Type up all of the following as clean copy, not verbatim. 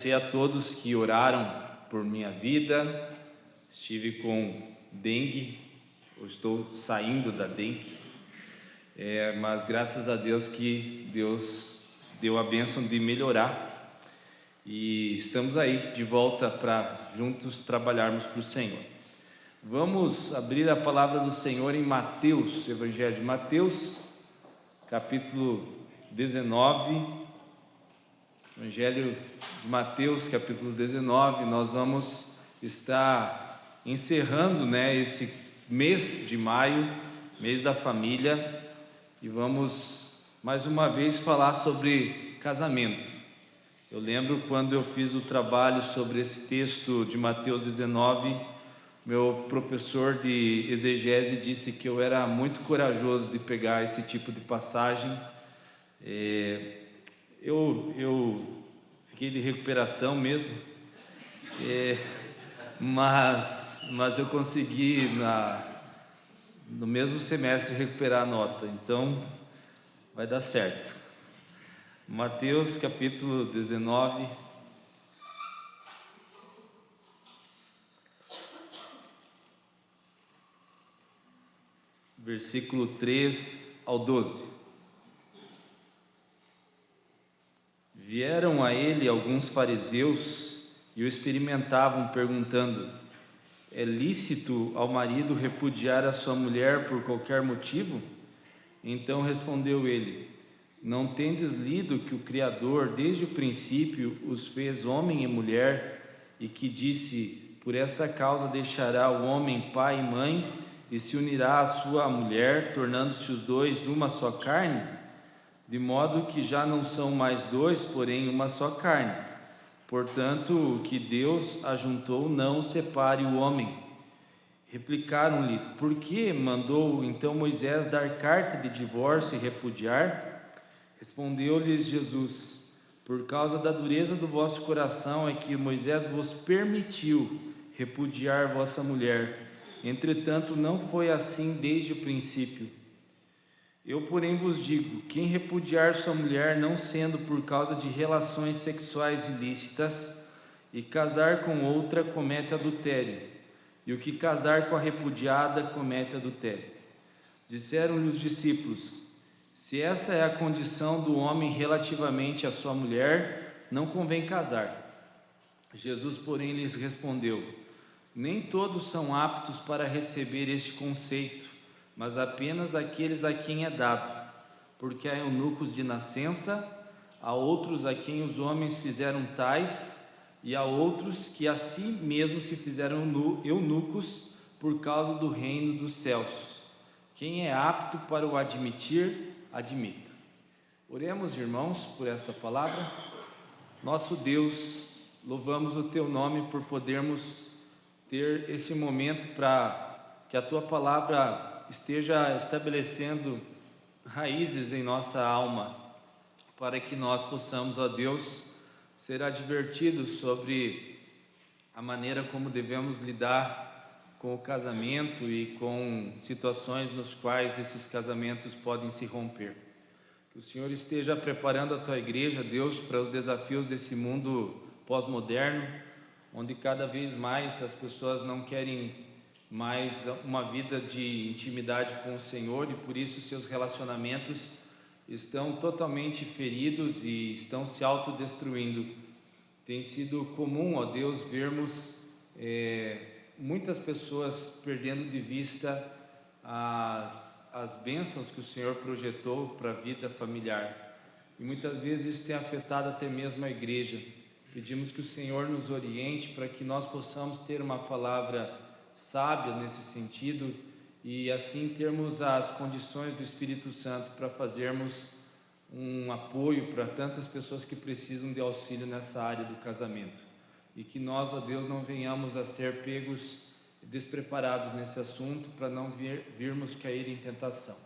Agradecer a todos que oraram por minha vida. Estive com dengue, eu estou saindo da dengue, mas graças a Deus que Deus deu a bênção de melhorar e estamos aí de volta para juntos trabalharmos para o Senhor. Vamos abrir a palavra do Senhor em Mateus, Evangelho de Mateus, capítulo 19. Evangelho de Mateus, capítulo 19, nós vamos estar encerrando, esse mês de maio, mês da família, e vamos mais uma vez falar sobre casamento. Eu lembro quando eu fiz o trabalho sobre esse texto de Mateus 19, meu professor de exegese disse que eu era muito corajoso de pegar esse tipo de passagem. Eu fiquei de recuperação mesmo, mas eu consegui no mesmo semestre recuperar a nota, então vai dar certo. Mateus capítulo 19, versículo 3 ao 12. Vieram a ele alguns fariseus e o experimentavam, perguntando: é lícito ao marido repudiar a sua mulher por qualquer motivo? Então respondeu ele: não tendes lido que o Criador desde o princípio os fez homem e mulher, e que disse: por esta causa deixará o homem pai e mãe e se unirá à sua mulher, tornando-se os dois uma só carne? De modo que já não são mais dois, porém uma só carne. Portanto, o que Deus ajuntou, não o separe o homem. Replicaram-lhe: por que mandou então Moisés dar carta de divórcio e repudiar? Respondeu-lhes Jesus: por causa da dureza do vosso coração é que Moisés vos permitiu repudiar vossa mulher. Entretanto, não foi assim desde o princípio. Eu, porém, vos digo: quem repudiar sua mulher, não sendo por causa de relações sexuais ilícitas, e casar com outra, comete adultério, e o que casar com a repudiada, comete adultério. Disseram-lhe os discípulos: se essa é a condição do homem relativamente à sua mulher, não convém casar. Jesus, porém, lhes respondeu: nem todos são aptos para receber este conceito, mas apenas aqueles a quem é dado, porque há eunucos de nascença, há outros a quem os homens fizeram tais, e há outros que a si mesmos se fizeram eunucos por causa do reino dos céus. Quem é apto para o admitir, admita. Oremos, irmãos, por esta palavra. Nosso Deus, louvamos o Teu nome por podermos ter esse momento para que a Tua palavra esteja estabelecendo raízes em nossa alma, para que nós possamos, ó Deus, ser advertidos sobre a maneira como devemos lidar com o casamento e com situações nos quais esses casamentos podem se romper. Que o Senhor esteja preparando a Tua igreja, Deus, para os desafios desse mundo pós-moderno, onde cada vez mais as pessoas não querem mais uma vida de intimidade com o Senhor, e por isso seus relacionamentos estão totalmente feridos e estão se autodestruindo. Tem sido comum, ó Deus, vermos muitas pessoas perdendo de vista as bênçãos que o Senhor projetou para a vida familiar, e muitas vezes isso tem afetado até mesmo a igreja. Pedimos que o Senhor nos oriente para que nós possamos ter uma palavra sábia nesse sentido, e assim termos as condições do Espírito Santo para fazermos um apoio para tantas pessoas que precisam de auxílio nessa área do casamento, e que nós, ó Deus, não venhamos a ser pegos despreparados nesse assunto, para não virmos cair em tentação.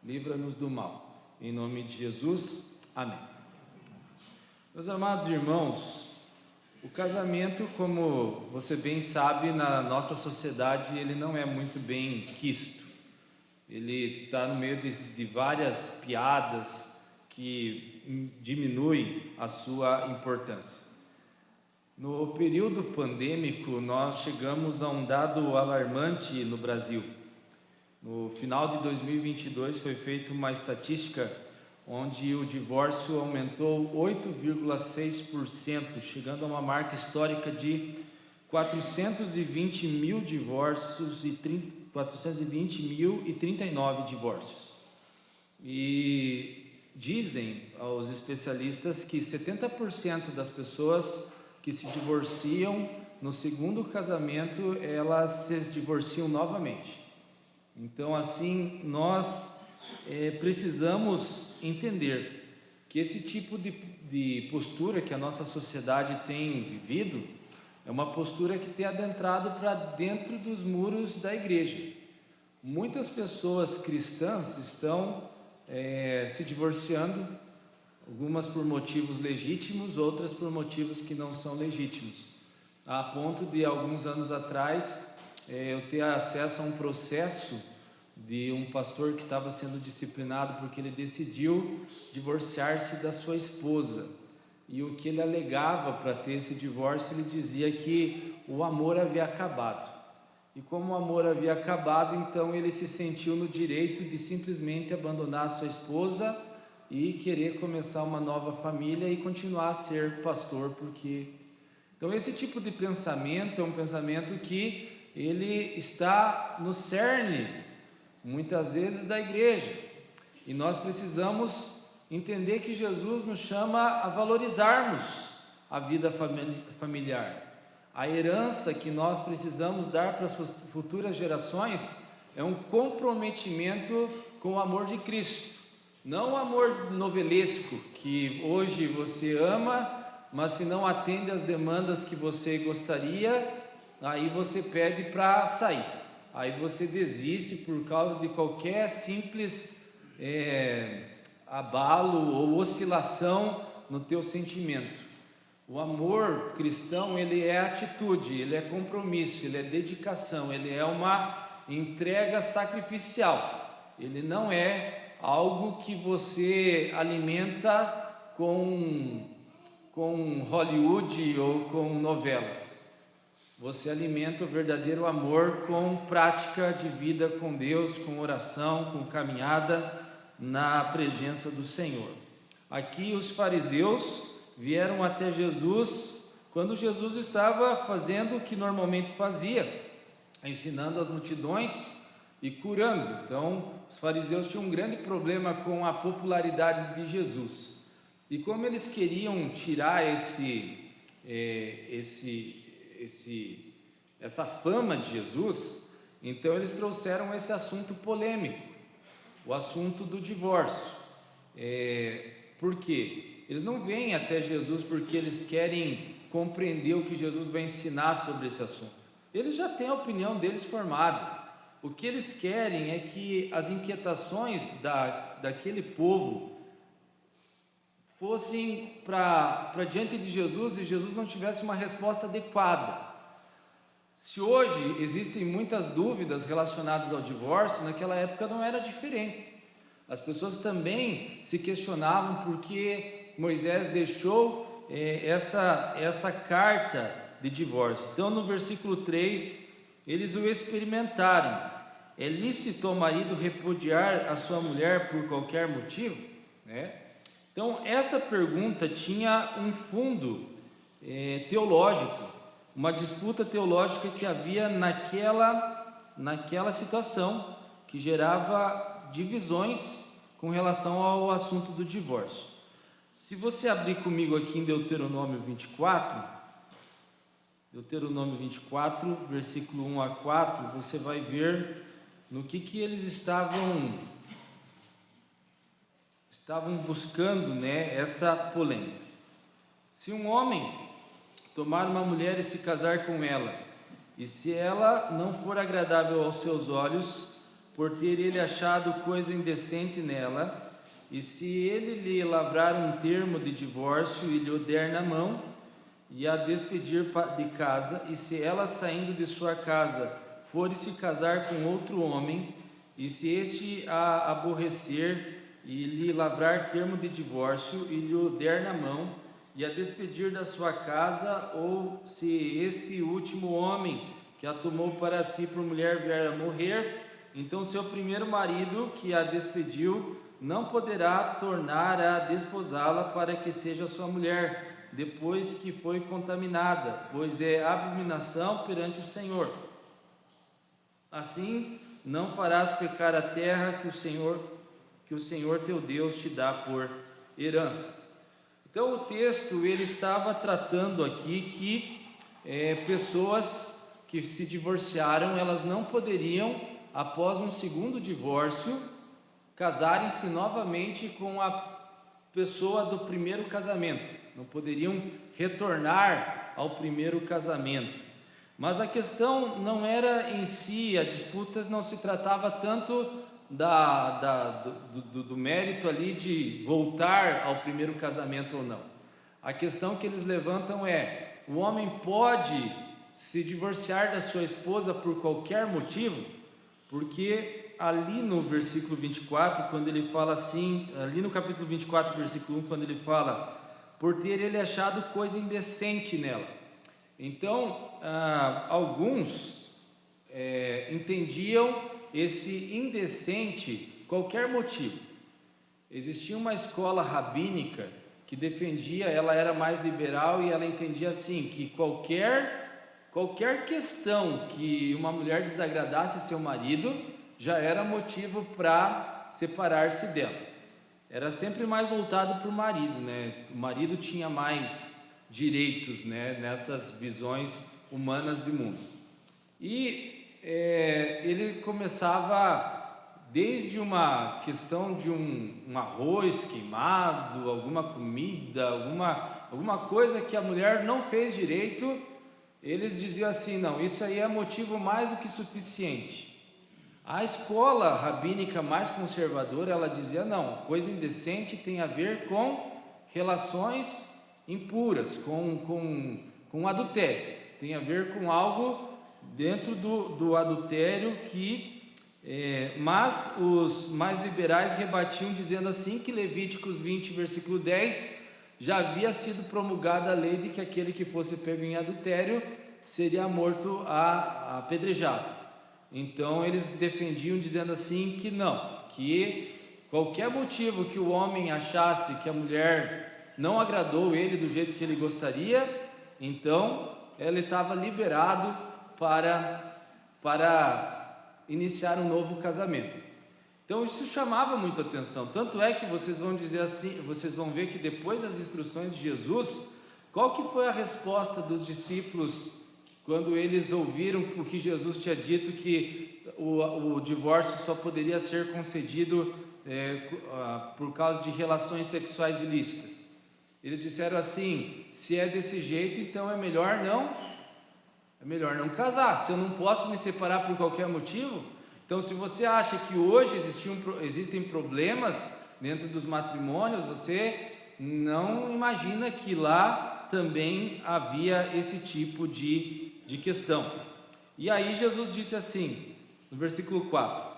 Livra-nos do mal, em nome de Jesus, amém. Meus amados irmãos, o casamento, como você bem sabe, na nossa sociedade ele não é muito bem quisto. Ele está no meio de várias piadas que diminuem a sua importância. No período pandêmico, nós chegamos a um dado alarmante no Brasil. No final de 2022 foi feita uma estatística onde o divórcio aumentou 8,6%, chegando a uma marca histórica de 420 mil divórcios e 420.039 divórcios. E dizem os especialistas que 70% das pessoas que se divorciam no segundo casamento, elas se divorciam novamente. Então, assim, nós precisamos entender que esse tipo de postura que a nossa sociedade tem vivido é uma postura que tem adentrado para dentro dos muros da igreja. Muitas pessoas cristãs estão se divorciando, algumas por motivos legítimos, outras por motivos que não são legítimos, a ponto de alguns anos atrás eu ter acesso a um processo de um pastor que estava sendo disciplinado porque ele decidiu divorciar-se da sua esposa, e o que ele alegava para ter esse divórcio, ele dizia que o amor havia acabado, e como o amor havia acabado, então ele se sentiu no direito de simplesmente abandonar a sua esposa e querer começar uma nova família e continuar a ser pastor, porque... Então esse tipo de pensamento é um pensamento que ele está no cerne, muitas vezes, da igreja, e nós precisamos entender que Jesus nos chama a valorizarmos a vida familiar. A herança que nós precisamos dar para as futuras gerações é um comprometimento com o amor de Cristo. Não o amor novelesco, que hoje você ama, mas se não atende às demandas que você gostaria, aí você pede para sair. Aí você desiste por causa de qualquer simples abalo ou oscilação no teu sentimento. O amor cristão, ele é atitude, ele é compromisso, ele é dedicação, ele é uma entrega sacrificial. Ele não é algo que você alimenta com Hollywood ou com novelas. Você alimenta o verdadeiro amor com prática de vida com Deus, com oração, com caminhada na presença do Senhor. Aqui os fariseus vieram até Jesus quando Jesus estava fazendo o que normalmente fazia, ensinando as multidões e curando. Então, os fariseus tinham um grande problema com a popularidade de Jesus. E como eles queriam tirar essa fama de Jesus, então eles trouxeram esse assunto polêmico, o assunto do divórcio. Por quê? Eles não vêm até Jesus porque eles querem compreender o que Jesus vai ensinar sobre esse assunto. Eles já têm a opinião deles formada. O que eles querem é que as inquietações daquele povo fossem para diante de Jesus e Jesus não tivesse uma resposta adequada. Se hoje existem muitas dúvidas relacionadas ao divórcio, naquela época não era diferente. As pessoas também se questionavam por que Moisés deixou essa carta de divórcio. Então, no versículo 3, eles o experimentaram. É lícito ao marido repudiar a sua mulher por qualquer motivo? Então, essa pergunta tinha um fundo teológico, uma disputa teológica que havia naquela situação, que gerava divisões com relação ao assunto do divórcio. Se você abrir comigo aqui em Deuteronômio 24, versículo 1 a 4, você vai ver no que eles estavam buscando, essa polêmica. Se um homem tomar uma mulher e se casar com ela, e se ela não for agradável aos seus olhos, por ter ele achado coisa indecente nela, e se ele lhe lavrar um termo de divórcio e lhe der na mão, e a despedir de casa, e se ela saindo de sua casa for se casar com outro homem, e se este a aborrecer e lhe lavrar termo de divórcio e lhe der na mão, e a despedir da sua casa, ou se este último homem que a tomou para si por mulher vier a morrer, então seu primeiro marido que a despediu não poderá tornar a desposá-la para que seja sua mulher, depois que foi contaminada, pois é abominação perante o Senhor. Assim, não farás pecar a terra que o Senhor teu Deus te dá por herança. Então o texto ele estava tratando aqui que pessoas que se divorciaram, elas não poderiam, após um segundo divórcio, casarem-se novamente com a pessoa do primeiro casamento, não poderiam retornar ao primeiro casamento. Mas a questão não era em si, a disputa não se tratava tanto do mérito ali de voltar ao primeiro casamento ou não. A questão que eles levantam é: o homem pode se divorciar da sua esposa por qualquer motivo? Porque ali no versículo 24, quando ele fala assim, ali no capítulo 24, versículo 1, quando ele fala, por ter ele achado coisa indecente nela. Então, alguns entendiam esse indecente qualquer motivo. Existia uma escola rabínica que defendia, ela era mais liberal e ela entendia assim, que qualquer questão que uma mulher desagradasse seu marido já era motivo para separar-se dela. Era sempre mais voltado para o marido, né? O marido tinha mais direitos, né, nessas visões humanas do mundo. E ele começava desde uma questão de um arroz queimado, alguma comida, alguma coisa que a mulher não fez direito, eles diziam assim: não, isso aí é motivo mais do que suficiente. A escola rabínica mais conservadora, ela dizia: não, coisa indecente tem a ver com relações impuras, com adultério, tem a ver com algo dentro do adultério mas os mais liberais rebatiam dizendo assim que Levíticos 20, versículo 10, já havia sido promulgada a lei de que aquele que fosse pego em adultério seria morto apedrejado. Então eles defendiam dizendo assim que não, que qualquer motivo que o homem achasse que a mulher não agradou ele do jeito que ele gostaria, então ele estava liberado para iniciar um novo casamento. Então isso chamava muito atenção, tanto é que vocês vão dizer assim, vocês vão ver que depois das instruções de Jesus, qual que foi a resposta dos discípulos quando eles ouviram o que Jesus tinha dito, que o divórcio só poderia ser concedido por causa de relações sexuais ilícitas? Eles disseram assim: se é desse jeito, então é melhor não casar. Se eu não posso me separar por qualquer motivo, então se você acha que hoje existem problemas dentro dos matrimônios, você não imagina que lá também havia esse tipo de questão. E aí Jesus disse assim, no versículo 4: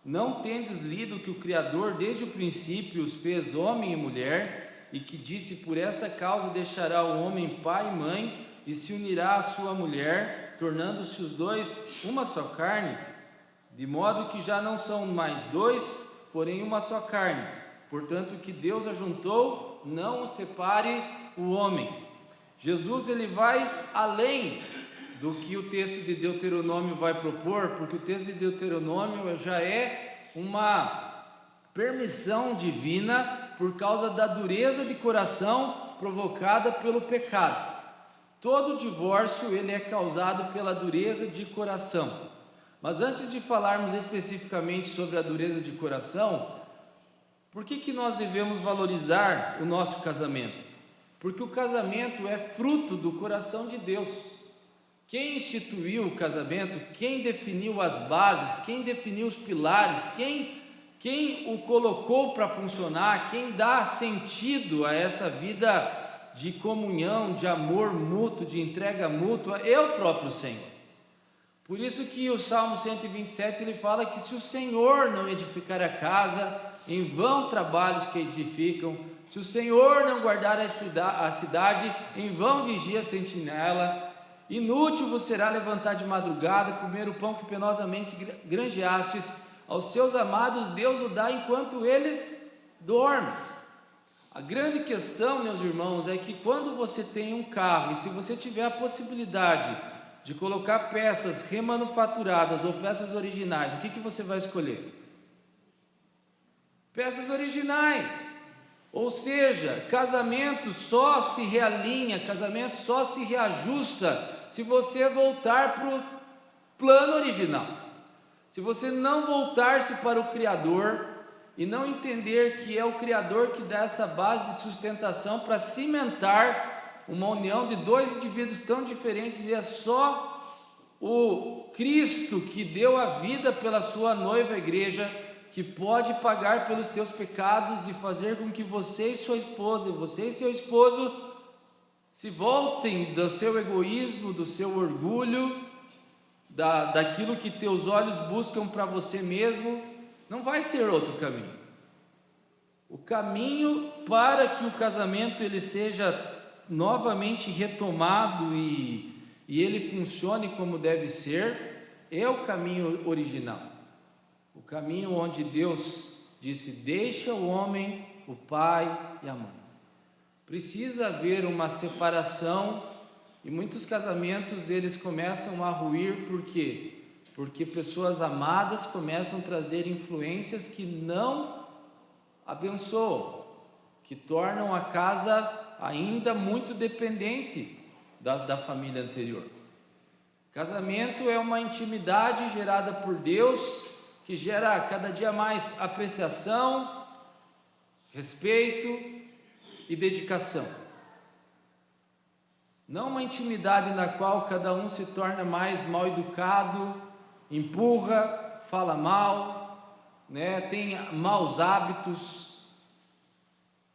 não tendes lido que o Criador desde o princípio os fez homem e mulher, e que disse: por esta causa deixará o homem pai e mãe, e se unirá à sua mulher, tornando-se os dois uma só carne, de modo que já não são mais dois, porém uma só carne. Portanto, o que Deus ajuntou, não o separe o homem. Jesus ele vai além do que o texto de Deuteronômio vai propor, porque o texto de Deuteronômio já é uma permissão divina por causa da dureza de coração provocada pelo pecado. Todo divórcio ele é causado pela dureza de coração. Mas antes de falarmos especificamente sobre a dureza de coração, por que nós devemos valorizar o nosso casamento? Porque o casamento é fruto do coração de Deus. Quem instituiu o casamento, quem definiu as bases, quem definiu os pilares, quem o colocou para funcionar, quem dá sentido a essa vida de comunhão, de amor mútuo, de entrega mútua, é o próprio Senhor. Por isso que o Salmo 127 ele fala que se o Senhor não edificar a casa, em vão trabalhos que edificam, Se o Senhor não guardar a cidade, em vão vigia a sentinela. Inútil vos será levantar de madrugada, comer o pão que penosamente granjeastes. Aos seus amados Deus o dá enquanto eles dormem. A grande questão, meus irmãos, é que quando você tem um carro, e se você tiver a possibilidade de colocar peças remanufaturadas ou peças originais, o que você vai escolher? Peças originais. Ou seja, casamento só se realinha, casamento só se reajusta se você voltar para o plano original. Se você não voltar-se para o Criador e não entender que é o Criador que dá essa base de sustentação para cimentar uma união de dois indivíduos tão diferentes, e é só o Cristo que deu a vida pela sua noiva igreja, que pode pagar pelos teus pecados e fazer com que você e sua esposa, você e seu esposo, se voltem do seu egoísmo, do seu orgulho, daquilo que teus olhos buscam para você mesmo. Não vai ter outro caminho. O caminho para que o casamento ele seja novamente retomado e ele funcione como deve ser, é o caminho original. O caminho onde Deus disse: deixa o homem, o pai e a mãe. Precisa haver uma separação, e muitos casamentos eles começam a ruir. Por quê? Porque pessoas amadas começam a trazer influências que não abençoam, que tornam a casa ainda muito dependente da família anterior. Casamento é uma intimidade gerada por Deus, que gera cada dia mais apreciação, respeito e dedicação. Não uma intimidade na qual cada um se torna mais mal educado, empurra, fala mal, tem maus hábitos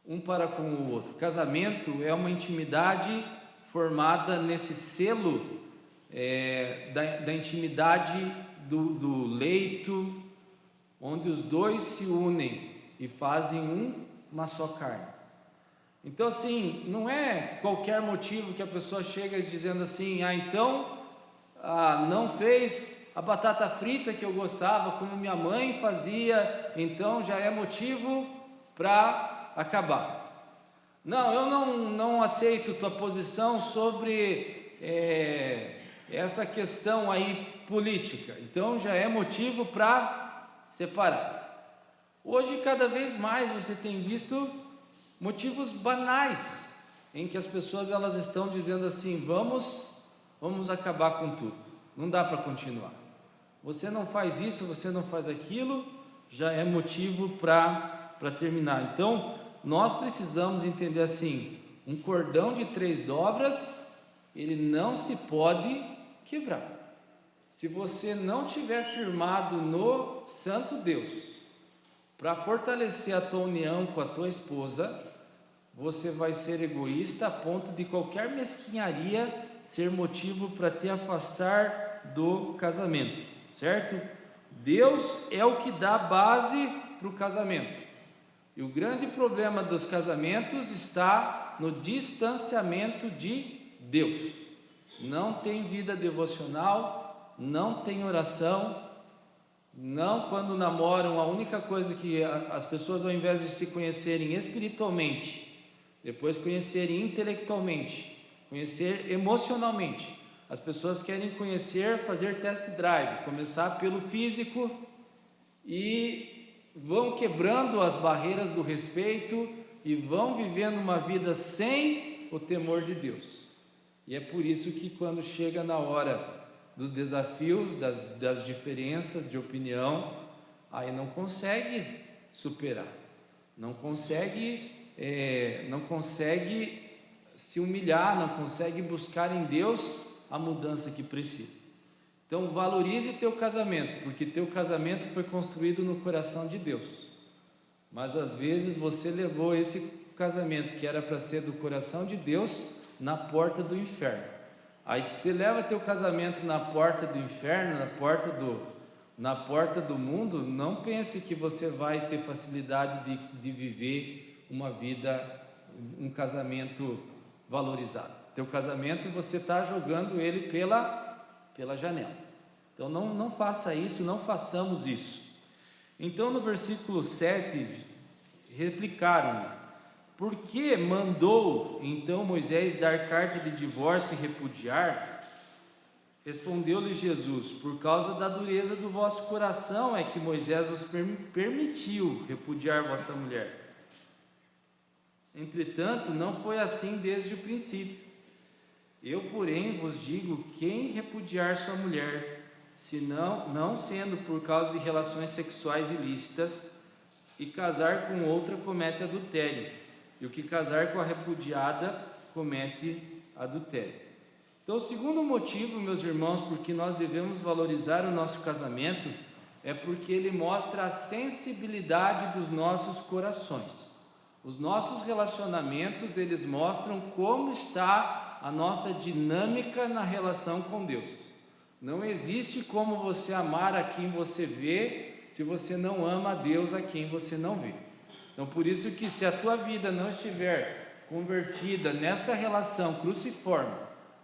um para com o outro. Casamento é uma intimidade formada nesse selo da intimidade do leito, onde os dois se unem e fazem uma só carne. Então assim, não é qualquer motivo que a pessoa chega dizendo assim: não fez a batata frita que eu gostava, como minha mãe fazia, então já é motivo para acabar. Não, eu não aceito tua posição sobre essa questão aí política, então já é motivo para separar. Hoje cada vez mais você tem visto motivos banais em que as pessoas elas estão dizendo assim: vamos acabar com tudo, não dá para continuar. Você não faz isso, você não faz aquilo, já é motivo para terminar. Então nós precisamos entender assim: um cordão de 3 dobras, ele não se pode quebrar. Se você não tiver firmado no Santo Deus para fortalecer a tua união com a tua esposa, você vai ser egoísta a ponto de qualquer mesquinharia ser motivo para te afastar do casamento, certo? Deus é o que dá base para o casamento, e o grande problema dos casamentos está no distanciamento de Deus. Não tem vida devocional, não tem oração. Não, quando namoram, a única coisa que as pessoas, ao invés de se conhecerem espiritualmente, depois conhecerem intelectualmente, conhecer emocionalmente, as pessoas querem conhecer, fazer test drive, começar pelo físico, e vão quebrando as barreiras do respeito e vão vivendo uma vida sem o temor de Deus. E é por isso que quando chega na hora dos desafios, das diferenças de opinião, aí não consegue superar, não consegue se humilhar, não consegue buscar em Deus a mudança que precisa. Então valorize teu casamento, porque teu casamento foi construído no coração de Deus, mas às vezes você levou esse casamento que era para ser do coração de Deus na porta do inferno. Aí se você leva teu casamento na porta do inferno, na porta do mundo, não pense que você vai ter facilidade de viver uma vida, um casamento valorizado. Teu casamento, você está jogando ele pela janela. Então não faça isso, não façamos isso. Então no versículo 7, replicaram-lhe: por que mandou então Moisés dar carta de divórcio e repudiar? Respondeu-lhe Jesus: por causa da dureza do vosso coração é que Moisés vos permitiu repudiar vossa mulher. Entretanto, não foi assim desde o princípio. Eu, porém, vos digo: quem repudiar sua mulher, não sendo por causa de relações sexuais ilícitas, e casar com outra, comete adultério, e o que casar com a repudiada comete adultério. Então, o segundo motivo, meus irmãos, por que nós devemos valorizar o nosso casamento, é porque ele mostra a sensibilidade dos nossos corações. Os nossos relacionamentos, eles mostram como está a nossa dinâmica na relação com Deus. Não existe como você amar a quem você vê, se você não ama a Deus a quem você não vê. Então, por isso que se a tua vida não estiver convertida nessa relação cruciforme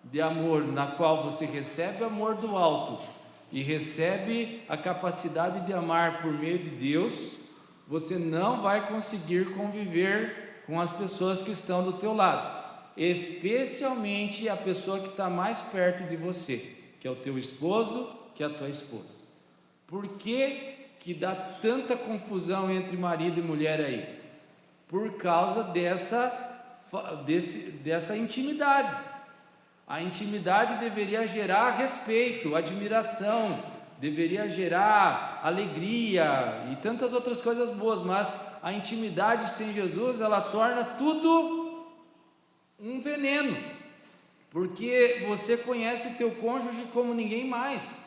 de amor, na qual você recebe o amor do alto e recebe a capacidade de amar por meio de Deus, você não vai conseguir conviver com as pessoas que estão do teu lado, especialmente a pessoa que está mais perto de você, que é o teu esposo, que é a tua esposa. Por que dá tanta confusão entre marido e mulher aí? Por causa dessa intimidade. A intimidade deveria gerar respeito, admiração, deveria gerar alegria e tantas outras coisas boas, mas a intimidade sem Jesus, ela torna tudo um veneno, porque você conhece teu cônjuge como ninguém mais.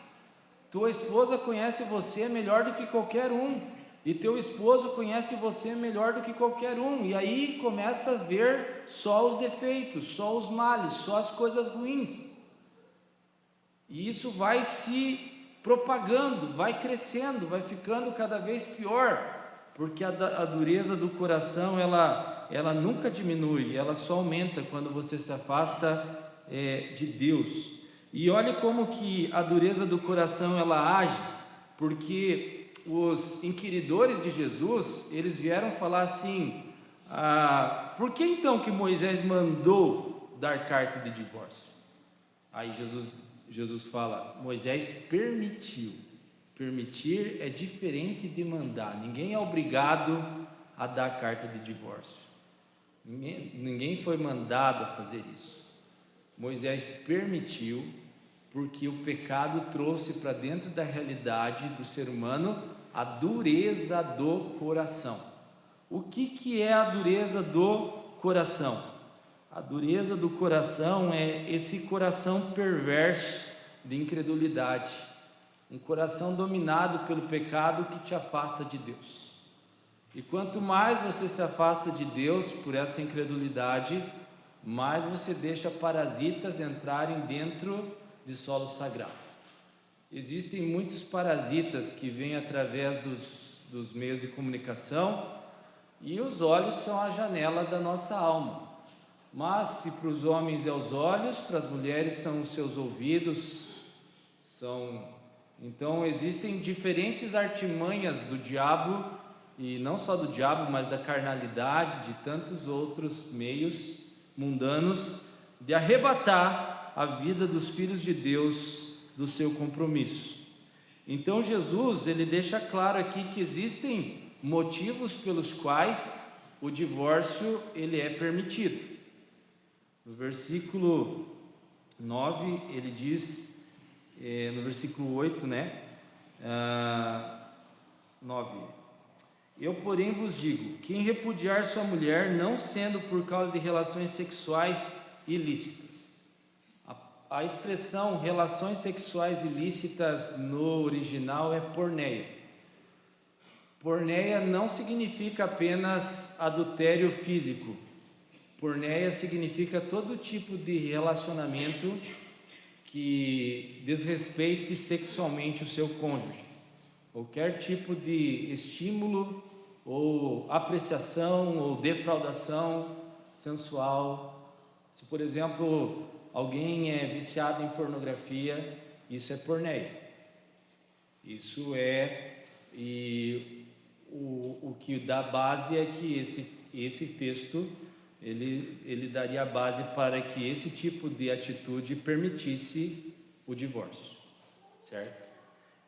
Tua esposa conhece você melhor do que qualquer um, e teu esposo conhece você melhor do que qualquer um, e aí começa a ver só os defeitos, só os males, só as coisas ruins, e isso vai se propagando, vai crescendo, vai ficando cada vez pior, porque a dureza do coração, ela nunca diminui, ela só aumenta quando você se afasta de Deus. E olhe como que a dureza do coração ela age, porque os inquiridores de Jesus, eles vieram falar assim: por que então que Moisés mandou dar carta de divórcio? Aí Jesus fala: Moisés permitiu. Permitir é diferente de mandar. Ninguém é obrigado a dar carta de divórcio. Ninguém foi mandado a fazer isso. Moisés permitiu, porque o pecado trouxe para dentro da realidade do ser humano a dureza do coração. O que é a dureza do coração? A dureza do coração é esse coração perverso de incredulidade, um coração dominado pelo pecado que te afasta de Deus. E quanto mais você se afasta de Deus por essa incredulidade, mais você deixa parasitas entrarem dentro de solo sagrado. Existem muitos parasitas que vêm através dos meios de comunicação, e os olhos são a janela da nossa alma. Mas se para os homens é os olhos, para as mulheres são os seus ouvidos, então existem diferentes artimanhas do diabo, e não só do diabo, mas da carnalidade, de tantos outros meios mundanos, de arrebatar a vida dos filhos de Deus do seu compromisso. Então Jesus, ele deixa claro aqui que existem motivos pelos quais o divórcio ele é permitido. No versículo 9, ele diz, no versículo 8, 9: eu, porém, vos digo, quem repudiar sua mulher, não sendo por causa de relações sexuais ilícitas. A expressão relações sexuais ilícitas no original é porneia. Porneia não significa apenas adultério físico. Porneia significa todo tipo de relacionamento que desrespeite sexualmente o seu cônjuge. Qualquer tipo de estímulo ou apreciação, ou defraudação sensual. Se, por exemplo, alguém é viciado em pornografia, isso é porneia. Isso é, e o que dá base é que esse texto, ele daria a base para que esse tipo de atitude permitisse o divórcio, certo?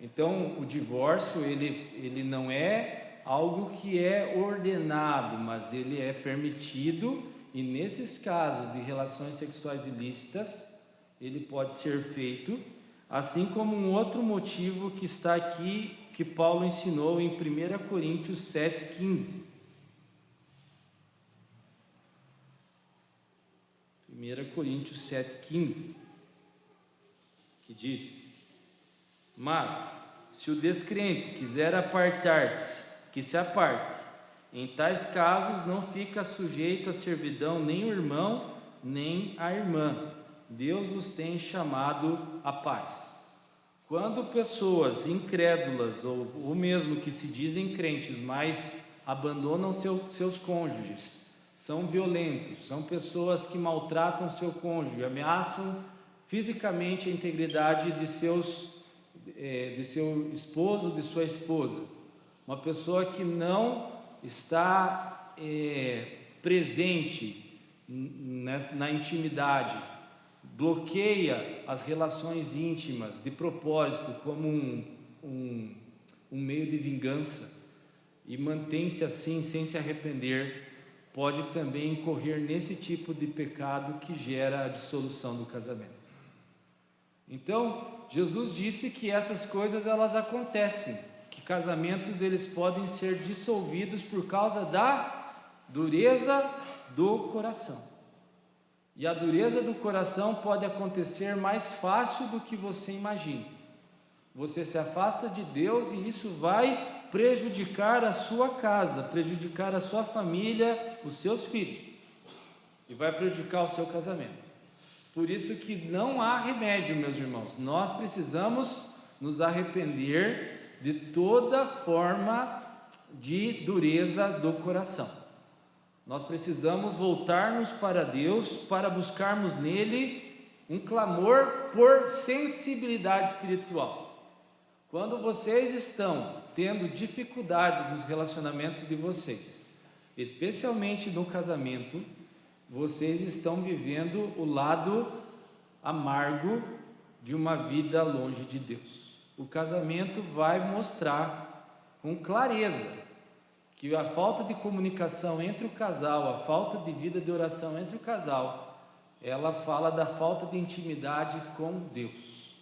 Então, o divórcio, ele não é algo que é ordenado, mas ele é permitido, e nesses casos de relações sexuais ilícitas, ele pode ser feito, assim como um outro motivo que está aqui, que Paulo ensinou em 1 Coríntios 7,15. 1 Coríntios 7,15, que diz: mas, se o descrente quiser apartar-se, que se aparte. Em tais casos não fica sujeito à servidão nem o irmão, nem a irmã. Deus os tem chamado à paz. Quando pessoas incrédulas, ou mesmo que se dizem crentes, mas abandonam seus cônjuges, são violentos, são pessoas que maltratam seu cônjuge, ameaçam fisicamente a integridade de seu esposo, de sua esposa, uma pessoa que não está presente na intimidade, bloqueia as relações íntimas de propósito como um meio de vingança e mantém-se assim sem se arrepender, pode também incorrer nesse tipo de pecado que gera a dissolução do casamento. Então, Jesus disse que essas coisas elas acontecem, que casamentos eles podem ser dissolvidos por causa da dureza do coração. E a dureza do coração pode acontecer mais fácil do que você imagina. Você se afasta de Deus e isso vai prejudicar a sua casa, prejudicar a sua família, os seus filhos, e vai prejudicar o seu casamento. Por isso que não há remédio, meus irmãos. Nós precisamos nos arrepender de toda forma de dureza do coração. Nós precisamos voltar-nos para Deus para buscarmos nele um clamor por sensibilidade espiritual. Quando vocês estão tendo dificuldades nos relacionamentos de vocês, especialmente no casamento, vocês estão vivendo o lado amargo de uma vida longe de Deus. O casamento vai mostrar com clareza que a falta de comunicação entre o casal, a falta de vida de oração entre o casal, ela fala da falta de intimidade com Deus.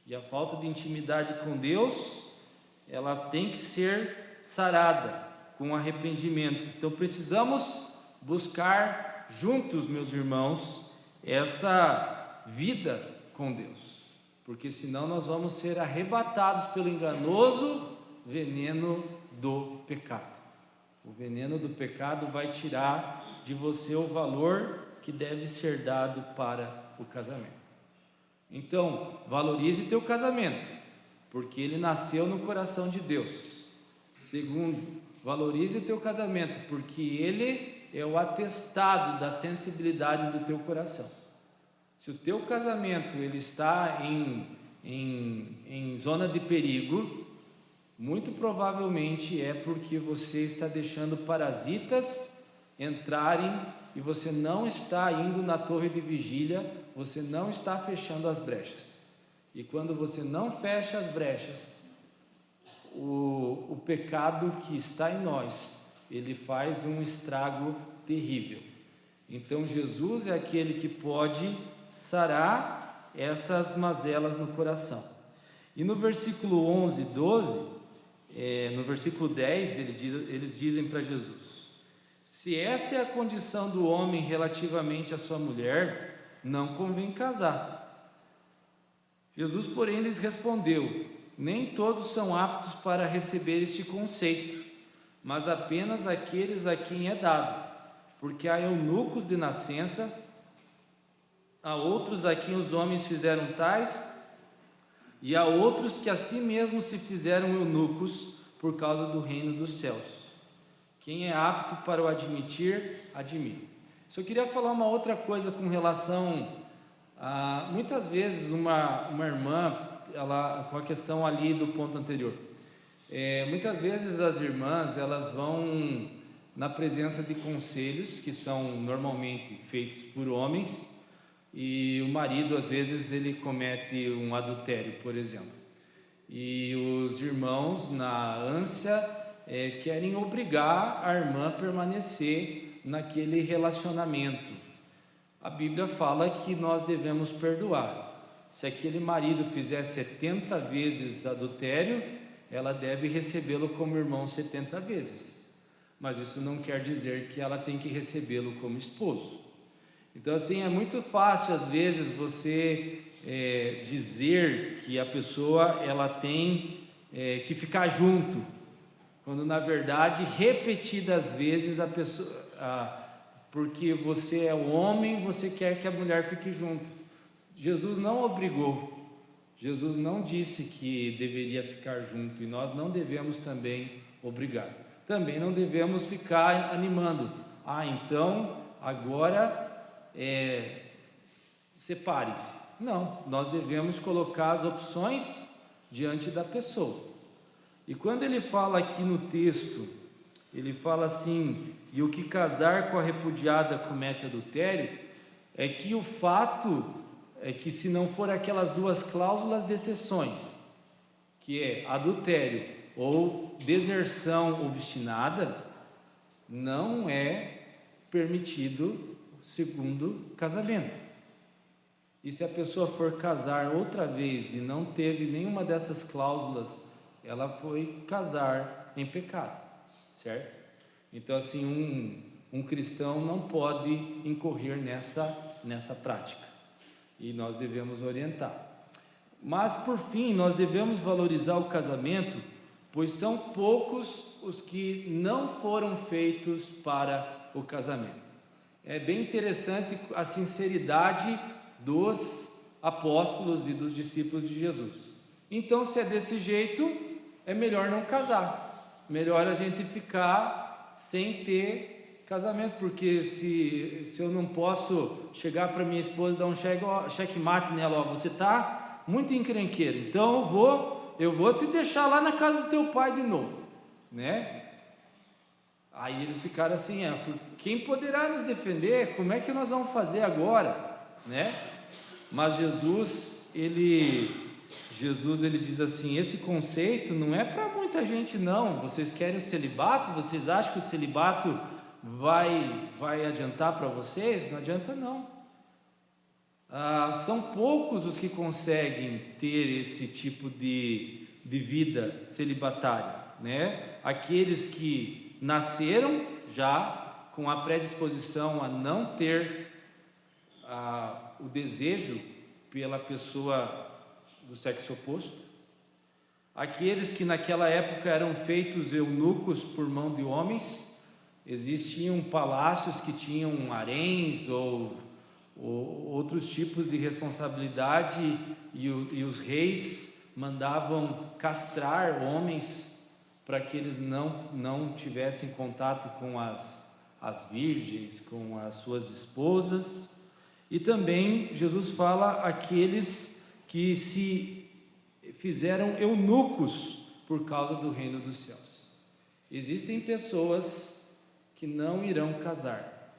E a falta de intimidade com Deus, ela tem que ser sarada com arrependimento. Então precisamos buscar juntos, meus irmãos, essa vida com Deus, porque senão nós vamos ser arrebatados pelo enganoso veneno do pecado. O veneno do pecado vai tirar de você o valor que deve ser dado para o casamento. Então, valorize teu casamento, porque ele nasceu no coração de Deus. Segundo, valorize o teu casamento, porque ele é o atestado da sensibilidade do teu coração. Se o teu casamento ele está em zona de perigo, muito provavelmente é porque você está deixando parasitas entrarem e você não está indo na torre de vigília, você não está fechando as brechas. E quando você não fecha as brechas, o pecado que está em nós, ele faz um estrago terrível. Então Jesus é aquele que pode sarar essas mazelas no coração. E no versículo 11, 12, no versículo 10, eles dizem para Jesus: se essa é a condição do homem relativamente à sua mulher, não convém casar. Jesus, porém, lhes respondeu: nem todos são aptos para receber este conceito, mas apenas aqueles a quem é dado, porque há eunucos de nascença, há outros a quem os homens fizeram tais, e há outros que a si mesmos se fizeram eunucos por causa do reino dos céus. Quem é apto para o admitir, admite. Só queria falar uma outra coisa com relação a, muitas vezes, uma irmã, ela, com a questão ali do ponto anterior, muitas vezes as irmãs, elas vão na presença de conselhos, que são normalmente feitos por homens, e o marido, às vezes, ele comete um adultério, por exemplo, e os irmãos, na ânsia, querem obrigar a irmã a permanecer naquele relacionamento. A Bíblia fala que nós devemos perdoar. Se aquele marido fizer 70 vezes adultério, ela deve recebê-lo como irmão 70 vezes. Mas isso não quer dizer que ela tem que recebê-lo como esposo. Então, assim, é muito fácil, às vezes, você dizer que a pessoa, ela tem que ficar junto, quando, na verdade, repetidas vezes, a pessoa... porque você é o homem, você quer que a mulher fique junto. Jesus não obrigou, Jesus não disse que deveria ficar junto, e nós não devemos também obrigar. Também não devemos ficar animando. Então, agora separe-se. Não, nós devemos colocar as opções diante da pessoa. E quando ele fala aqui no texto, ele fala assim: e o que casar com a repudiada comete adultério, é que o fato é que, se não for aquelas duas cláusulas de exceções, que é adultério ou deserção obstinada, não é permitido segundo casamento. E se a pessoa for casar outra vez e não teve nenhuma dessas cláusulas, ela foi casar em pecado, certo? Então, assim, um cristão não pode incorrer nessa prática, e nós devemos orientar. Mas, por fim, nós devemos valorizar o casamento, pois são poucos os que não foram feitos para o casamento. É bem interessante a sinceridade dos apóstolos e dos discípulos de Jesus. Então, se é desse jeito, é melhor não casar, melhor a gente ficar sem ter casamento, porque se eu não posso chegar para minha esposa e dar um checkmate nela, ó, você está muito encrenqueiro, então eu vou te deixar lá na casa do teu pai de novo, né? Aí eles ficaram assim: quem poderá nos defender? Como é que nós vamos fazer agora, né? Mas Jesus ele diz assim: esse conceito não é para muita gente, não. Vocês querem o celibato? Vocês acham que o celibato vai adiantar para vocês? Não adianta, não. São poucos os que conseguem ter esse tipo de vida celibatária, né? Aqueles que nasceram já com a predisposição a não ter o desejo pela pessoa do sexo oposto, aqueles que naquela época eram feitos eunucos por mão de homens. Existiam palácios que tinham haréns ou outros tipos de responsabilidade, e os reis mandavam castrar homens para que eles não tivessem contato com as virgens, com as suas esposas. E também Jesus fala aqueles que se fizeram eunucos por causa do reino dos céus. Existem pessoas que não irão casar,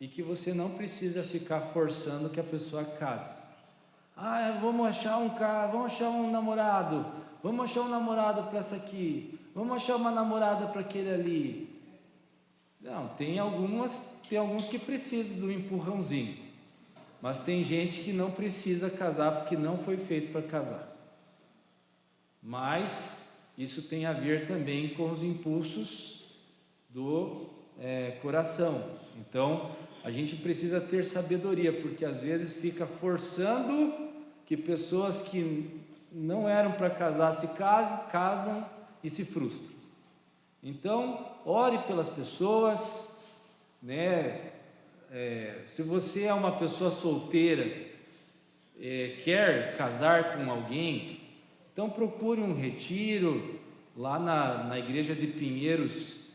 e que você não precisa ficar forçando que a pessoa case. Vamos achar um namorado, vamos achar um namorado para essa aqui, vamos achar uma namorada para aquele ali. Não, tem alguns que precisam do empurrãozinho, mas tem gente que não precisa casar porque não foi feito para casar. Mas isso tem a ver também com os impulsos do coração. Então, a gente precisa ter sabedoria, porque às vezes fica forçando que pessoas que não eram para casar se casam e se frustram. Então, ore pelas pessoas, né? Se você é uma pessoa solteira, quer casar com alguém, então procure um retiro lá na igreja de Pinheiros.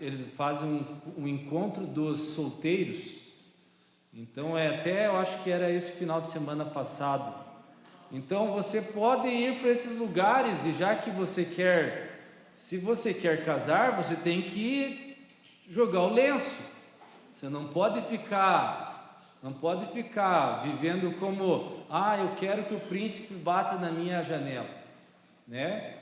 eles fazem um encontro dos solteiros. Então até eu acho que era esse final de semana passado. Então você pode ir para esses lugares, e já que se você quer casar, você tem que jogar o lenço. Você não pode ficar vivendo como, eu quero que o príncipe bata na minha janela, né?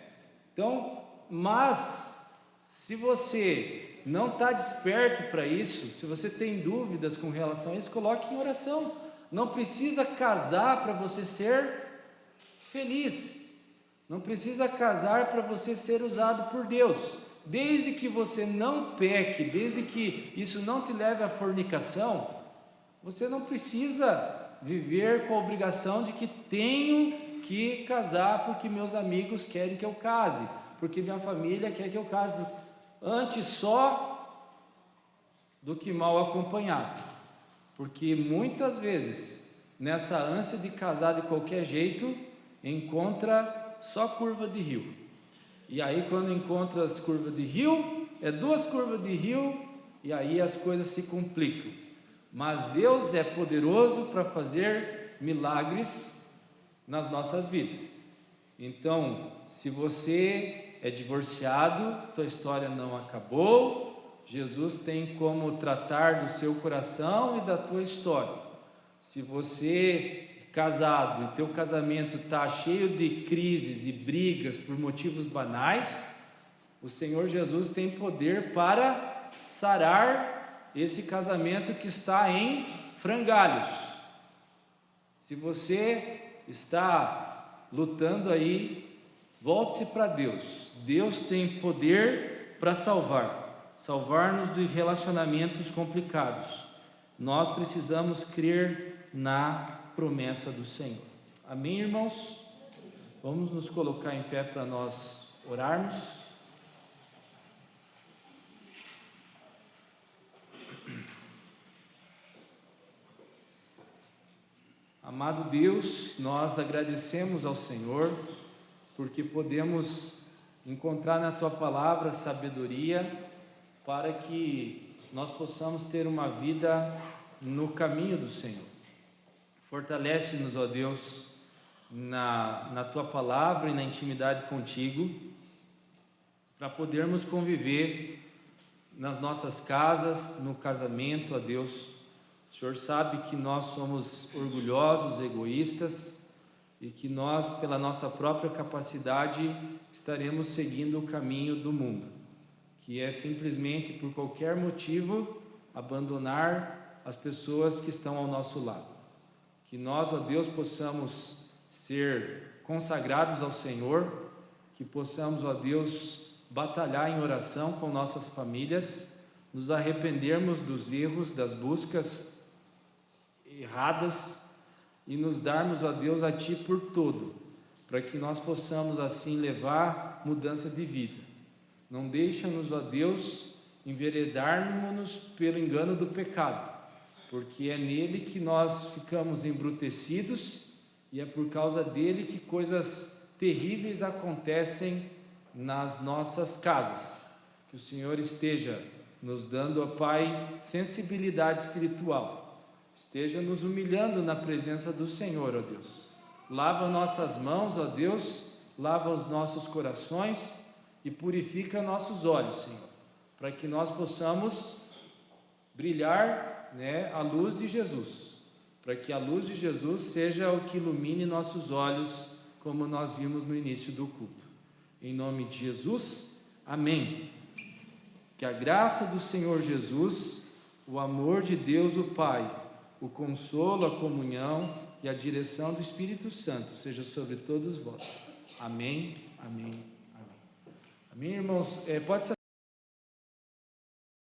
Então, mas se você não está desperto para isso, se você tem dúvidas com relação a isso, coloque em oração. Não precisa casar para você ser feliz, não precisa casar para você ser usado por Deus. Desde que você não peque, desde que isso não te leve à fornicação, você não precisa viver com a obrigação de que tenho que casar porque meus amigos querem que eu case, porque minha família quer que eu case. Antes só do que mal acompanhado, porque muitas vezes nessa ânsia de casar de qualquer jeito, encontra só curva de rio, e aí quando encontra as curvas de rio, é 2 curvas de rio, e aí as coisas se complicam. Mas Deus é poderoso para fazer milagres nas nossas vidas. Então, se você é divorciado, tua história não acabou. Jesus tem como tratar do seu coração e da tua história. Se você é casado e teu casamento está cheio de crises e brigas por motivos banais, o Senhor Jesus tem poder para sarar esse casamento que está em frangalhos. Se você está lutando aí, volte-se para Deus. Deus tem poder para salvar-nos de relacionamentos complicados. Nós precisamos crer na promessa do Senhor. Amém, irmãos? Vamos nos colocar em pé para nós orarmos. Amado Deus, nós agradecemos ao Senhor, porque podemos encontrar na Tua Palavra sabedoria, para que nós possamos ter uma vida no caminho do Senhor. Fortalece-nos, ó Deus, na Tua Palavra e na intimidade contigo, para podermos conviver nas nossas casas, no casamento, ó Deus. O Senhor sabe que nós somos orgulhosos, egoístas, e que nós, pela nossa própria capacidade, estaremos seguindo o caminho do mundo, que é simplesmente, por qualquer motivo, abandonar as pessoas que estão ao nosso lado. Que nós, ó Deus, possamos ser consagrados ao Senhor, que possamos, ó Deus, batalhar em oração com nossas famílias, nos arrependermos dos erros, das buscas erradas, e nos darmos, ó Deus, a Ti por todo, para que nós possamos assim levar mudança de vida. Não deixa-nos, ó Deus, enveredarmos-nos pelo engano do pecado, porque é nele que nós ficamos embrutecidos, e é por causa dele que coisas terríveis acontecem nas nossas casas. Que o Senhor esteja nos dando, ó Pai, sensibilidade espiritual, esteja nos humilhando na presença do Senhor, ó Deus. Lava nossas mãos, ó Deus, lava os nossos corações e purifica nossos olhos, Senhor, para que nós possamos brilhar, a luz de Jesus, para que a luz de Jesus seja o que ilumine nossos olhos, como nós vimos no início do culto. Em nome de Jesus, amém. Que a graça do Senhor Jesus, o amor de Deus o Pai, o consolo, a comunhão e a direção do Espírito Santo seja sobre todos vós. Amém, amém, amém. Amém, irmãos? Pode ser.